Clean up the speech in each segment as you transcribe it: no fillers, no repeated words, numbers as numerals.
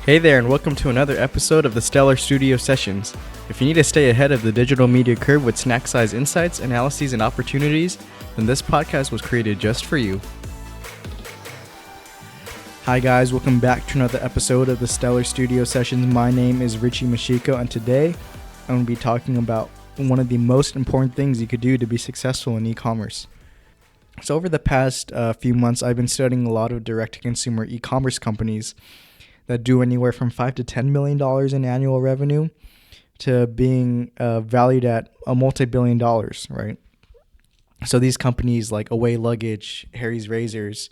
Hey there, and welcome to another episode of the Stellar Studio Sessions. If you need to stay ahead of the digital media curve with snack-sized insights, analyses, and opportunities, then this podcast was created just for you. Hi guys, welcome back to another episode of the Stellar Studio Sessions. My name is Richie Mashiko, and today I'm going to be talking about one of the most important things you could do to be successful in e-commerce. So over the past few months, I've been studying a lot of direct-to-consumer e-commerce companies that do anywhere from $5 to $10 million in annual revenue to being valued at a multi-billion dollars, right? So these companies like Away Luggage, Harry's Razors,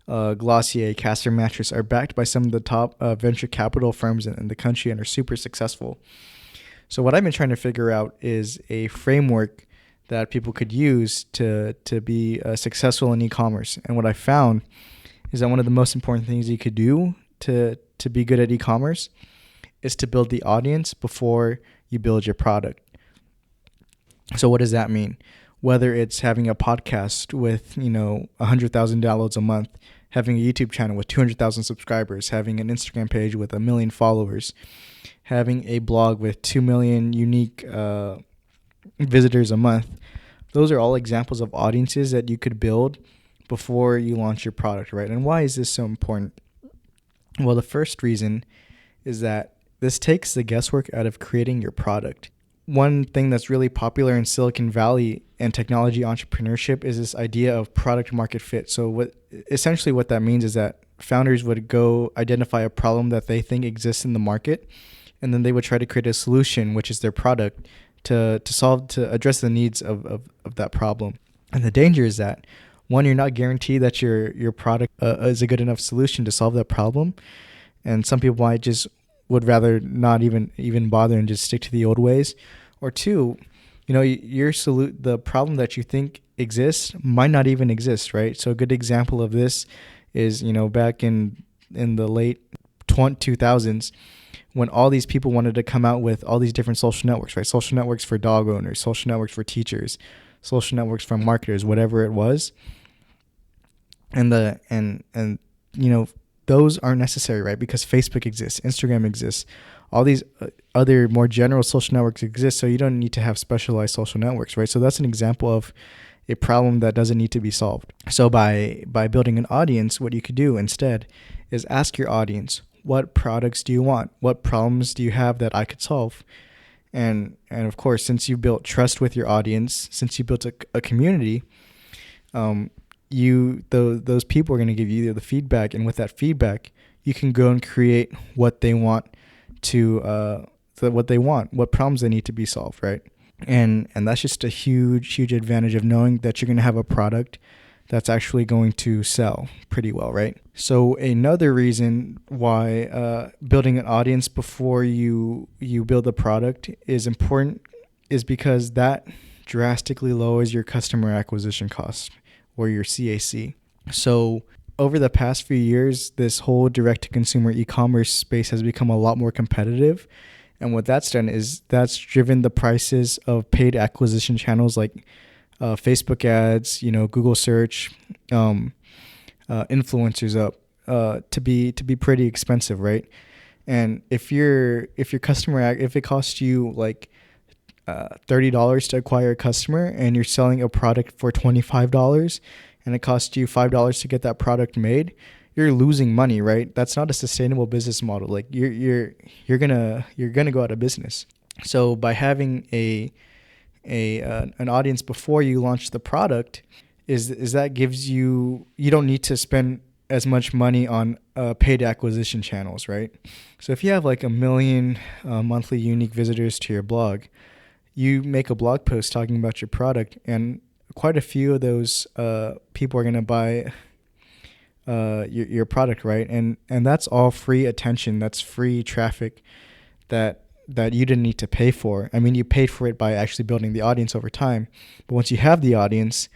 Glossier, Castor Mattress are backed by some of the top venture capital firms in the country and are super successful. So what I've been trying to figure out is a framework that people could use to be successful in e-commerce. And what I found is that one of the most important things you could do to be good at e-commerce is to build the audience before you build your product. So what does that mean? Whether it's having a podcast with, 100,000 downloads a month, having a YouTube channel with 200,000 subscribers, having an Instagram page with 1 million followers, having a blog with 2 million unique visitors a month. Those are all examples of audiences that you could build before you launch your product, right? And why is this so important? Well, the first reason is that this takes the guesswork out of creating your product. One thing that's really popular in Silicon Valley and technology entrepreneurship is this idea of product market fit. So what that means is that founders would go identify a problem that they think exists in the market, and then they would try to create a solution, which is their product, to address the needs of that problem. And the danger is that, one, you're not guaranteed that your product is a good enough solution to solve that problem. And some people would rather not even bother and just stick to the old ways. Or two, the problem that you think exists might not even exist, right? So a good example of this is, back in the late 2000s, when all these people wanted to come out with all these different social networks, right? Social networks for dog owners, social networks for teachers, social networks for marketers, whatever it was. And those aren't necessary, right? Because Facebook exists, Instagram exists, all these other more general social networks exist, so you don't need to have specialized social networks, right? So that's an example of a problem that doesn't need to be solved. So by building an audience, what you could do instead is ask your audience, what products do you want? What problems do you have that I could solve? And of course, since you built trust with your audience, since you built a community, those people are going to give you the feedback, and with that feedback, you can go and create what they want what problems they need to be solved, right? And that's just a huge advantage of knowing that you're going to have a product that's actually going to sell pretty well, right? So another reason why building an audience before you build the product is important is because that drastically lowers your customer acquisition cost, or your CAC. So over the past few years, this whole direct-to-consumer e-commerce space has become a lot more competitive. And what that's done is that's driven the prices of paid acquisition channels like Facebook ads, Google search, influencers up to be pretty expensive, right? And if it costs you like $30 to acquire a customer, and you're selling a product for $25, and it costs you $5 to get that product made, you're losing money, right? That's not a sustainable business model. Like you're gonna go out of business. So by having an audience before you launch the product is that gives you don't need to spend as much money on paid acquisition channels, right? So if you have like 1 million monthly unique visitors to your blog, you make a blog post talking about your product, and quite a few of those people are going to buy your product, right? And that's all free attention. That's free traffic that you didn't need to pay for. I mean, you paid for it by actually building the audience over time. But once you have the audience,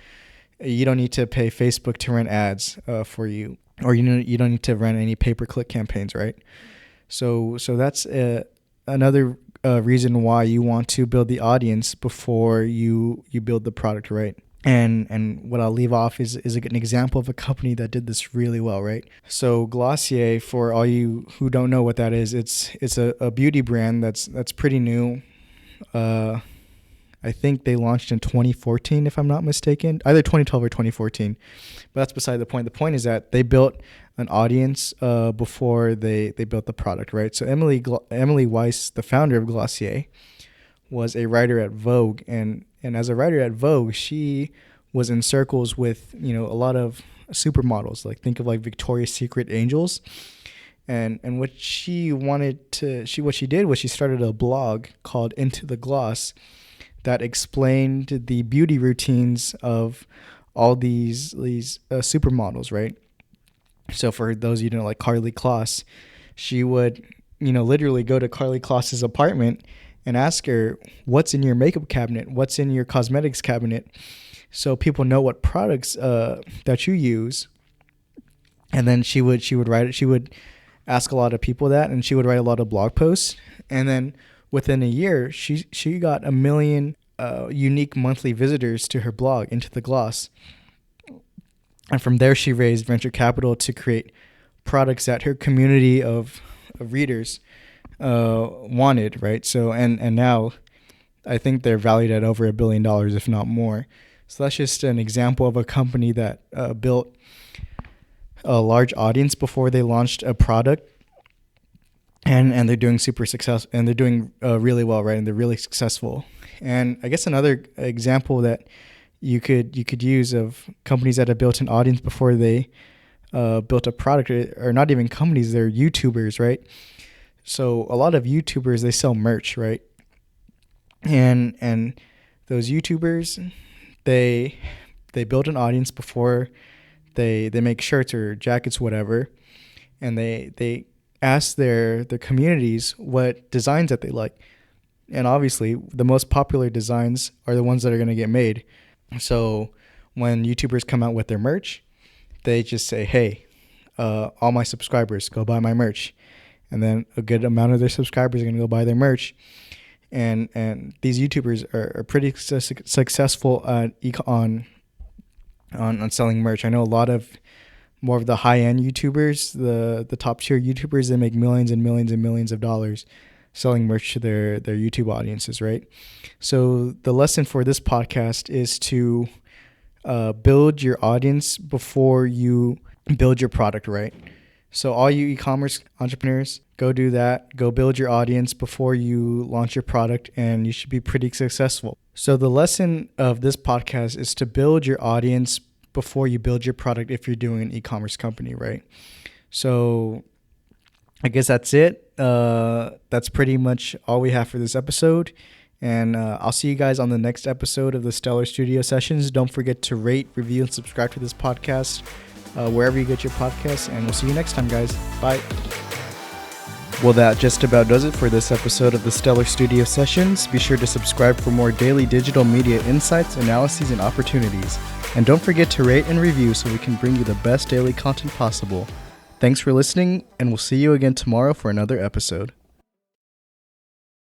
you don't need to pay Facebook to run ads for you, or you don't need to run any pay-per-click campaigns, right? So that's another reason why you want to build the audience before you build the product, right? And what I'll leave off is an example of a company that did this really well, right? So Glossier, for all you who don't know what that is, it's a beauty brand that's pretty new. I think they launched in 2014, if I'm not mistaken, either 2012 or 2014. But that's beside the point. The point is that they built an audience before they built the product, right? So Emily Weiss, the founder of Glossier, was a writer at Vogue, and as a writer at Vogue, she was in circles with a lot of supermodels. Like, think of like Victoria's Secret angels, and what she did was she started a blog called Into the Gloss that explained the beauty routines of all these supermodels, right? So for those of you who know, like Karlie Kloss, she would literally go to Karlie Kloss's apartment and ask her, what's in your makeup cabinet? What's in your cosmetics cabinet? So people know what products that you use. And then she would write it. She would ask a lot of people that, and she would write a lot of blog posts. And then within a year, she got 1 million unique monthly visitors to her blog, Into the Gloss. And from there, she raised venture capital to create products that her community of readers wanted, right? So and now I think they're valued at over $1 billion, if not more. So that's just an example of a company that built a large audience before they launched a product, and they're doing super successful, and they're doing really well, right? And they're really successful. And I guess another example that you could use of companies that have built an audience before they built a product, or not even companies, they're YouTubers, right? So a lot of YouTubers, they sell merch, right? And those YouTubers, they build an audience before they make shirts or jackets, whatever, and they ask their communities what designs that they like. And obviously, the most popular designs are the ones that are going to get made. So when YouTubers come out with their merch, they just say, hey, all my subscribers, go buy my merch. And then a good amount of their subscribers are going to go buy their merch. And these YouTubers are pretty successful on selling merch. I know a lot of more of the high-end YouTubers, the top-tier YouTubers, they make millions and millions and millions of dollars selling merch to their YouTube audiences, right? So the lesson for this podcast is to build your audience before you build your product, right? So all you e-commerce entrepreneurs, go do that. Go build your audience before you launch your product, and you should be pretty successful. So the lesson of this podcast is to build your audience before you build your product if you're doing an e-commerce company, right? So I guess that's it. That's pretty much all we have for this episode. And I'll see you guys on the next episode of the Stellar Studio Sessions. Don't forget to rate, review, and subscribe to this podcast wherever you get your podcasts. And we'll see you next time, guys. Bye. Well, that just about does it for this episode of the Stellar Studio Sessions. Be sure to subscribe for more daily digital media insights, analyses, and opportunities. And don't forget to rate and review so we can bring you the best daily content possible. Thanks for listening, and we'll see you again tomorrow for another episode.